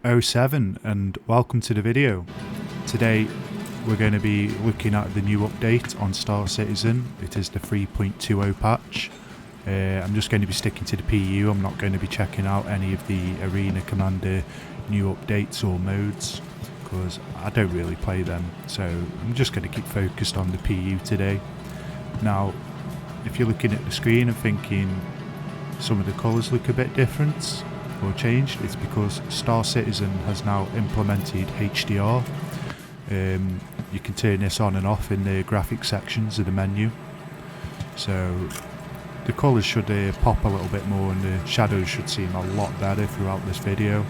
07 and welcome to the video. Today we're going to be looking at the new update on Star Citizen. It is the 3.20 patch. I'm just going to be sticking to the PU. I'm not going to be checking out any of the Arena Commander new updates or modes because I don't really play them, so I'm just going to keep focused on the PU today. Now, if you're looking at the screen and thinking some of the colours look a bit different or changed, it's because Star Citizen has now implemented HDR. You can turn this on and off in the graphics sections of the menu, so the colours should pop a little bit more and the shadows should seem a lot better throughout this video,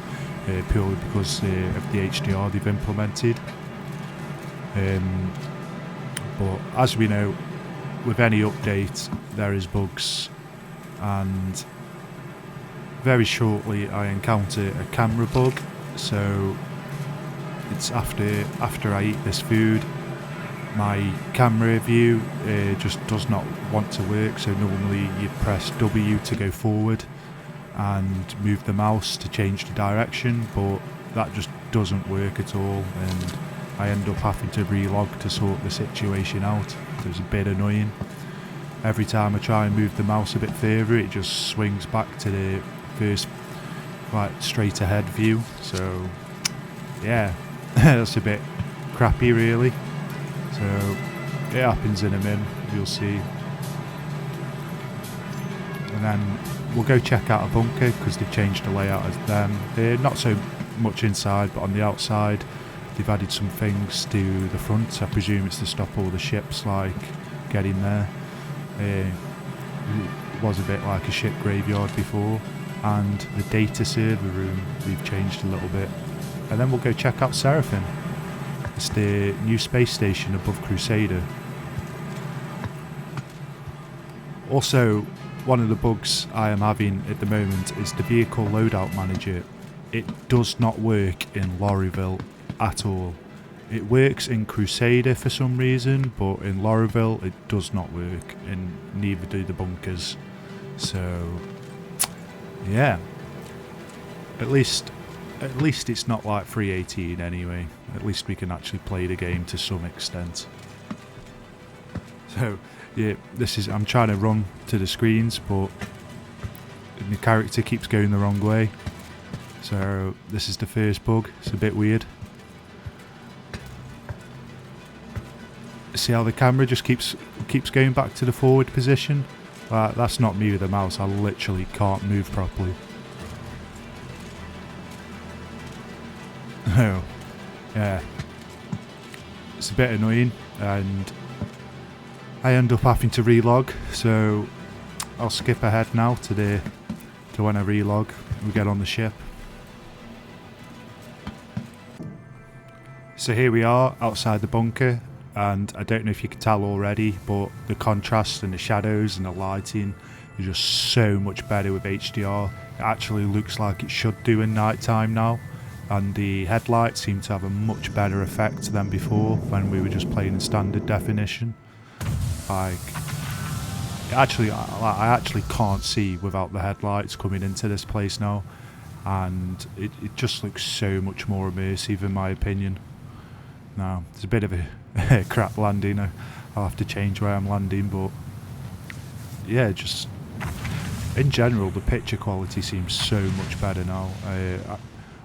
purely because of the HDR they've implemented. But as we know, with any update there is bugs, and very shortly I encounter a camera bug. So it's after I eat this food, my camera view just does not want to work. So normally you press W to go forward and move the mouse to change the direction, but that just doesn't work at all, and I end up having to relog to sort the situation out. So it's a bit annoying. Every time I try and move the mouse a bit further, it just swings back to the first straight ahead view. So yeah, that's a bit crappy really. So it happens in a min, you'll see. And then we'll go check out a bunker because they've changed the layout of them. They're not so much inside, but on the outside they've added some things to the front. I presume it's to stop all the ships getting there. It was a bit like a ship graveyard before, and the data server room they've changed a little bit. And then we'll go check out Seraphim. It's the new space station above Crusader. Also, one of the bugs I am having at the moment is the vehicle loadout manager. It does not work in Lorryville at all. It works in Crusader for some reason, but in Lorryville it does not work, and neither do the bunkers. So yeah, at least it's not like 318 anyway. At least we can actually play the game to some extent. So yeah, I'm trying to run to the screens, but the character keeps going the wrong way. So this is the first bug. It's a bit weird. See how the camera just keeps going back to the forward position? That's not me with the mouse. I literally can't move properly. Oh, yeah. It's a bit annoying, and I end up having to relog. So I'll skip ahead now to when I relog. We get on the ship. So here we are outside the bunker. And I don't know if you can tell already, but the contrast and the shadows and the lighting is just so much better with HDR. It actually looks like it should do in night time now, and the headlights seem to have a much better effect than before when we were just playing in standard definition. I actually can't see without the headlights coming into this place now, and it just looks so much more immersive in my opinion. Now, it's a bit of a crap landing. I'll have to change where I'm landing, but yeah, just in general the picture quality seems so much better now.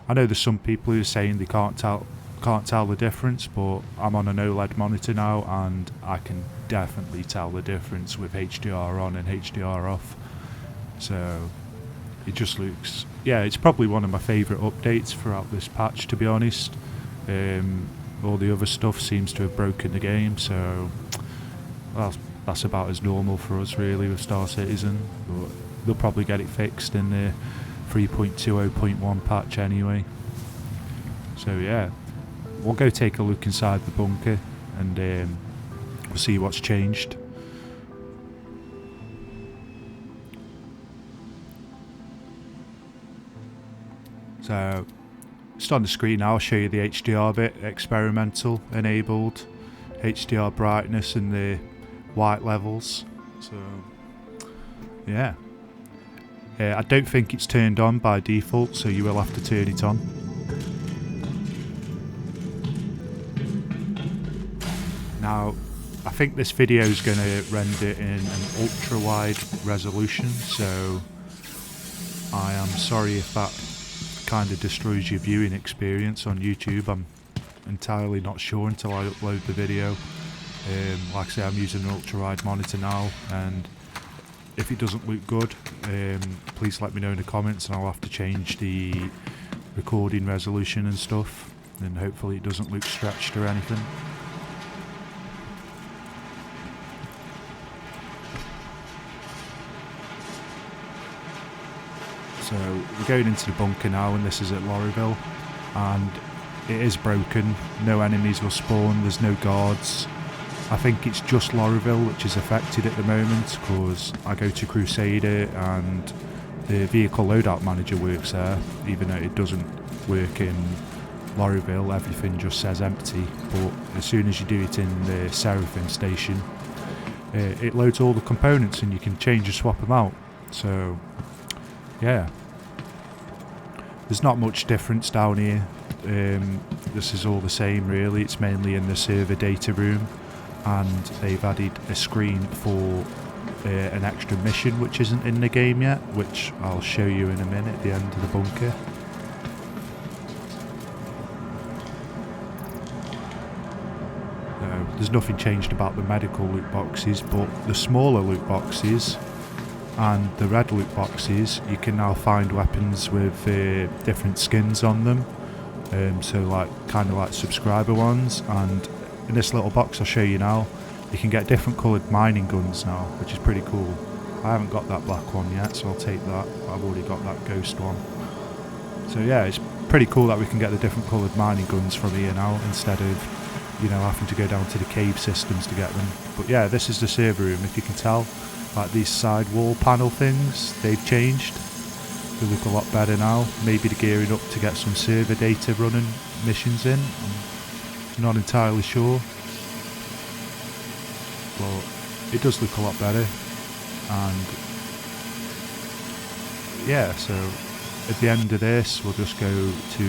I know there's some people who are saying they can't tell the difference, but I'm on an OLED monitor now and I can definitely tell the difference with HDR on and HDR off. So it just looks, yeah, it's probably one of my favourite updates throughout this patch, to be honest. All the other stuff seems to have broken the game, so well, that's about as normal for us really with Star Citizen, but they'll probably get it fixed in the 3.20.1 patch anyway. So yeah, we'll go take a look inside the bunker and we'll see what's changed. So just on the screen now, I'll show you the HDR bit. Experimental, enabled, HDR brightness and the white levels. So yeah, I don't think it's turned on by default, so you will have to turn it on. Now, I think this video is going to render in an ultra-wide resolution, so I am sorry if that kind of destroys your viewing experience on YouTube. I'm entirely not sure until I upload the video. Like I say, I'm using an ultra-wide monitor now, and if it doesn't look good, please let me know in the comments and I'll have to change the recording resolution and stuff, and hopefully it doesn't look stretched or anything. So we're going into the bunker now, and this is at Lorryville, and it is broken. No enemies will spawn, there's no guards. I think it's just Lorryville which is affected at the moment, because I go to Crusader and the vehicle loadout manager works there, even though it doesn't work in Lorryville. Everything just says empty, but as soon as you do it in the Seraphim station, it loads all the components and you can change and swap them out. So yeah, there's not much difference down here. This is all the same really. It's mainly in the server data room, and they've added a screen for an extra mission which isn't in the game yet, which I'll show you in a minute at the end of the bunker. There's nothing changed about the medical loot boxes, but the smaller loot boxes and the red loot boxes, you can now find weapons with different skins on them, so like kind of like subscriber ones. And in this little box I'll show you now, you can get different coloured mining guns now, which is pretty cool. I haven't got that black one yet, so I'll take that. I've already got that ghost one. So yeah, it's pretty cool that we can get the different coloured mining guns from here now, instead of, you know, having to go down to the cave systems to get them. But yeah, this is the server room. If you can tell, like these side wall panel things, they've changed. They look a lot better now. Maybe they're gearing up to get some server data running missions in. I'm not entirely sure, but it does look a lot better. And yeah, so at the end of this we'll just go to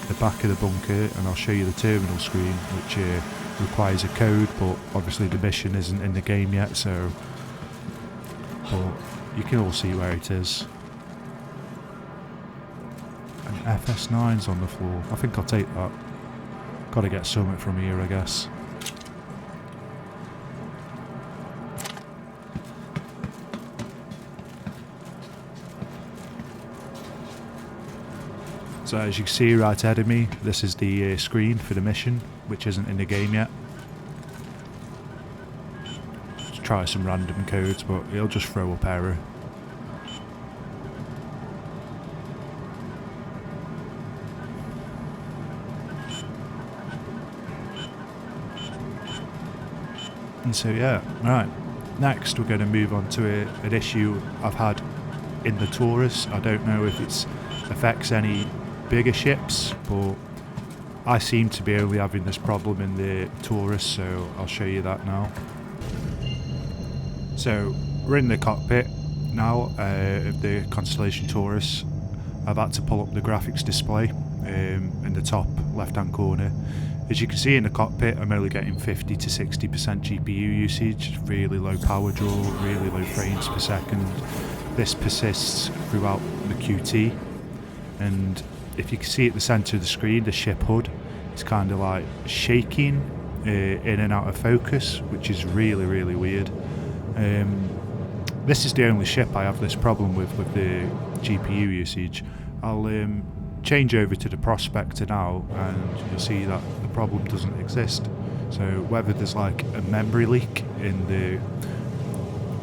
the back of the bunker and I'll show you the terminal screen, which requires a code, but obviously the mission isn't in the game yet, so but you can all see where it is. And FS9's on the floor. I think I'll take that. Gotta get something from here, I guess. So as you can see right ahead of me, this is the screen for the mission, which isn't in the game yet. Let's try some random codes, but it'll just throw up error. And so yeah, right. Next we're going to move on to an issue I've had in the Taurus. I don't know if it affects any bigger ships, but I seem to be only having this problem in the Taurus, so I'll show you that now. So we're in the cockpit now of the Constellation Taurus. I've had to pull up the graphics display in the top left hand corner. As you can see in the cockpit, I'm only getting 50 to 60% GPU usage, really low power draw, really low frames per second. This persists throughout the QT, and if you can see at the centre of the screen, the ship HUD is kind of like shaking in and out of focus, which is really, really weird. This is the only ship I have this problem with the GPU usage. I'll change over to the Prospector now and you'll see that the problem doesn't exist. So whether there's like a memory leak in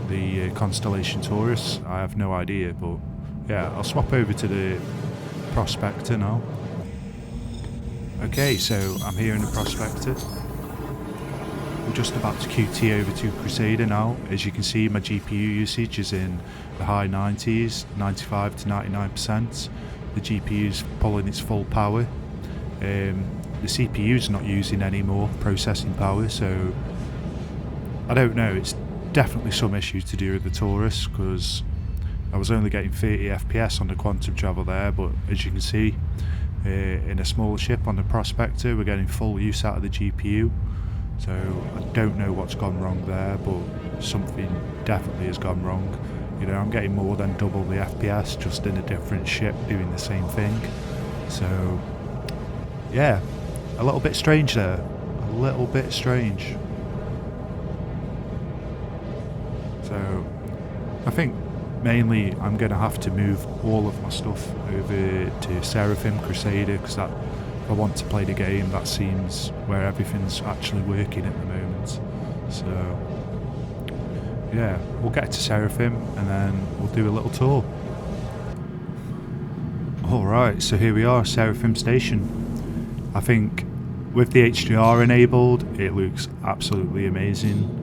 the Constellation Taurus, I have no idea, but yeah, I'll swap over to the Prospector now. Okay, so I'm here in the Prospector. I'm just about to QT over to Crusader now. As you can see, my GPU usage is in the high 90s, 95 to 99%. The GPU's pulling its full power. The CPU's not using any more processing power, so I don't know. It's definitely some issues to do with the Taurus, because I was only getting 30 FPS on the Quantum Travel there, but as you can see, in a smaller ship on the Prospector, we're getting full use out of the GPU. So I don't know what's gone wrong there, but something definitely has gone wrong. You know, I'm getting more than double the FPS just in a different ship doing the same thing. So yeah, a little bit strange there. A little bit strange. So I think mainly I'm going to have to move all of my stuff over to Seraphim Crusader, because that, if I want to play the game, that seems where everything's actually working at the moment. So yeah, we'll get to Seraphim and then we'll do a little tour. Alright, so here we are, Seraphim Station. I think with the HDR enabled, it looks absolutely amazing.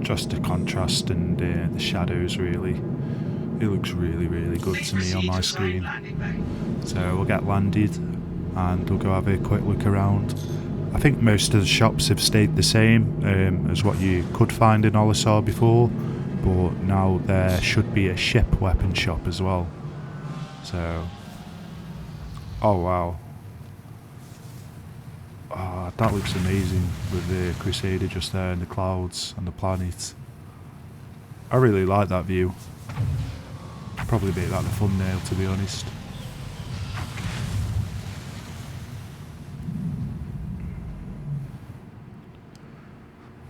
Just the contrast and the shadows, really. It looks really, really good to me on my screen. So we'll get landed and we'll go have a quick look around. I think most of the shops have stayed the same as what you could find in Olisar before, but now there should be a ship weapon shop as well. So, oh wow. Oh, that looks amazing with the Crusader just there in the clouds and the planet. I really like that view. Probably make that the thumbnail, to be honest.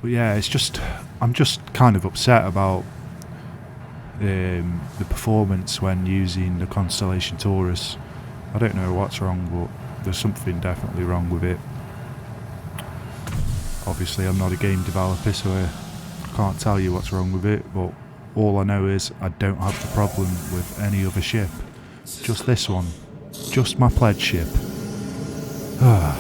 But yeah, it's just, I'm just kind of upset about the performance when using the Constellation Taurus. I don't know what's wrong, but there's something definitely wrong with it. Obviously I'm not a game developer, so I can't tell you what's wrong with it, but all I know is I don't have the problem with any other ship. Just this one. Just my pledge ship. But,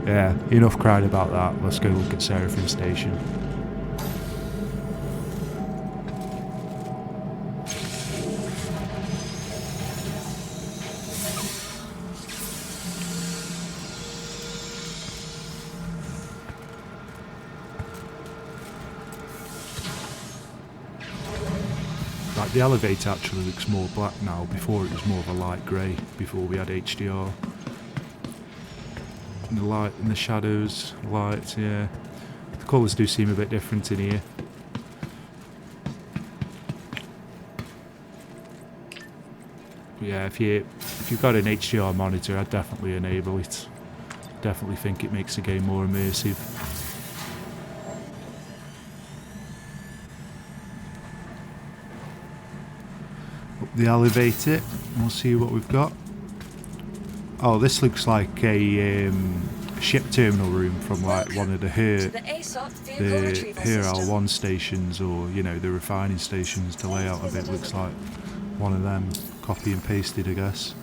yeah, enough crying about that. Let's go look at Seraphim Station. Like, the elevator actually looks more black now. Before it was more of a light grey, before we had HDR. And the light and the shadows, lights, yeah. The colours do seem a bit different in here. But yeah, if you've got an HDR monitor, I'd definitely enable it. Definitely think it makes the game more immersive. Up the elevator, we'll see what we've got. Oh, this looks like a ship terminal room from like one of the HDR stations, or you know, the refining stations. The layout of it looks like one of them, copy and pasted, I guess.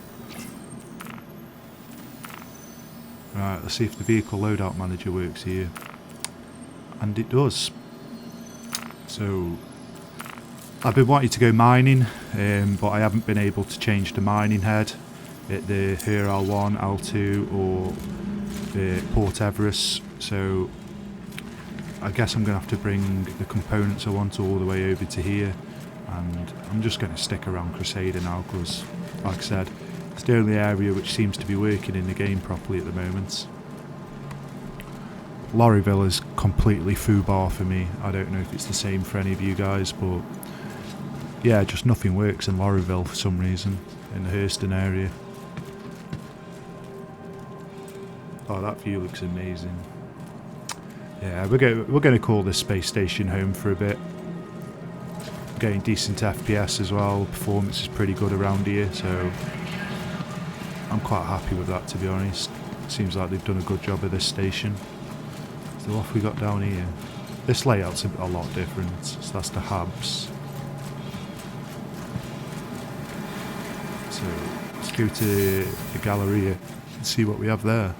Right, let's see if the vehicle loadout manager works here, and it does. So I've been wanting to go mining, but I haven't been able to change the mining head at the here L1, L2 or the Port Everest, so I guess I'm going to have to bring the components I want all the way over to here, and I'm just going to stick around Crusader now because, like I said, it's the only area which seems to be working in the game properly at the moment. Lorryville is completely foobar for me. I don't know if it's the same for any of you guys, but yeah, just nothing works in Lorryville for some reason, in the Hurston area. Oh, that view looks amazing. Yeah, we're going to call this space station home for a bit. Getting decent FPS as well. Performance is pretty good around here, so I'm quite happy with that, to be honest. Seems like they've done a good job of this station. So what have we got down here? This layout's a lot different. So that's the hubs. So let's go to the Galleria and see what we have there.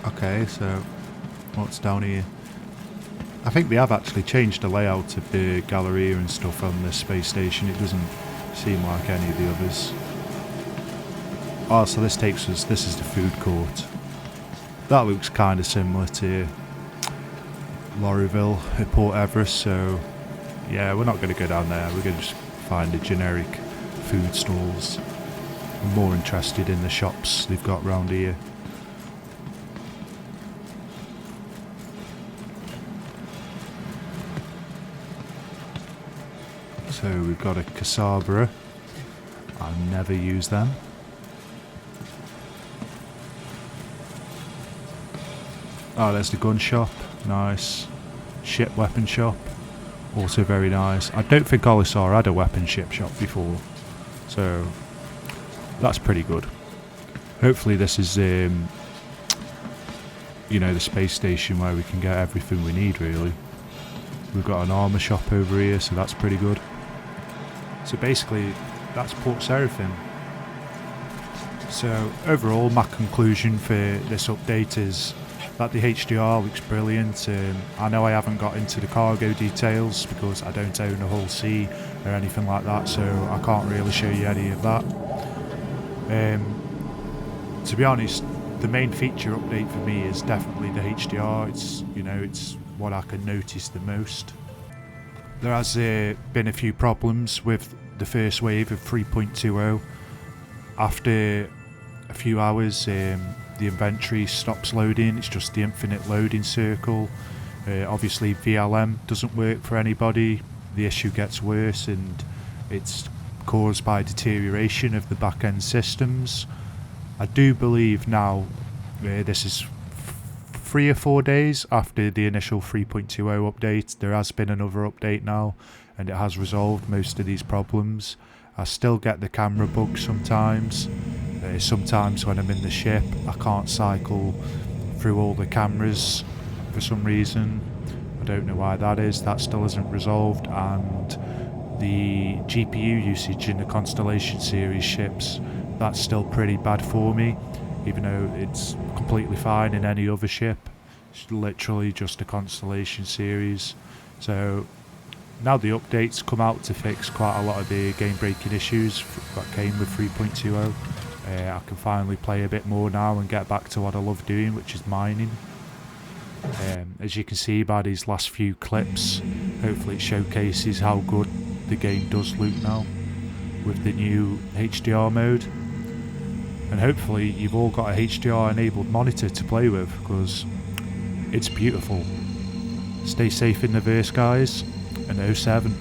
Okay, so what's down here? I think they have actually changed the layout of the Galleria and stuff on this space station. It doesn't seem like any of the others. Oh, so this takes us, this is the food court. That looks kind of similar to Lorryville at Port Everest, so yeah, we're not going to go down there. We're going to just find the generic food stalls. I'm more interested in the shops they've got round here. So we've got a Casabra. I never use them. Oh, there's the gun shop. Nice. Ship weapon shop. Also very nice. I don't think Olisar had a weapon ship shop before. So that's pretty good. Hopefully this is, you know, the space station where we can get everything we need, really. We've got an armour shop over here, so that's pretty good. So basically, that's Port Seraphim. So overall, my conclusion for this update is that the HDR looks brilliant. I know I haven't got into the cargo details because I don't own a hull C or anything like that, so I can't really show you any of that. To be honest, the main feature update for me is definitely the HDR. It's, you know, it's what I can notice the most. There has been a few problems with the first wave of 3.20. After a few hours, the inventory stops loading. It's just the infinite loading circle. Obviously VLM doesn't work for anybody. The issue gets worse, and it's caused by deterioration of the back-end systems. I do believe now this is 3 or 4 days after the initial 3.20 update. There has been another update now, and it has resolved most of these problems. I still get the camera bugs sometimes. Sometimes when I'm in the ship, I can't cycle through all the cameras for some reason. I don't know why that is. That still isn't resolved, and the GPU usage in the Constellation series ships, that's still pretty bad for me, even though it's completely fine in any other ship. It's literally just a Constellation series. So now the updates come out to fix quite a lot of the game-breaking issues that came with 3.20. I can finally play a bit more now and get back to what I love doing, which is mining. As you can see by these last few clips, hopefully it showcases how good the game does look now with the new HDR mode. And hopefully you've all got a HDR enabled monitor to play with, because it's beautiful. Stay safe in the verse, guys, and 07.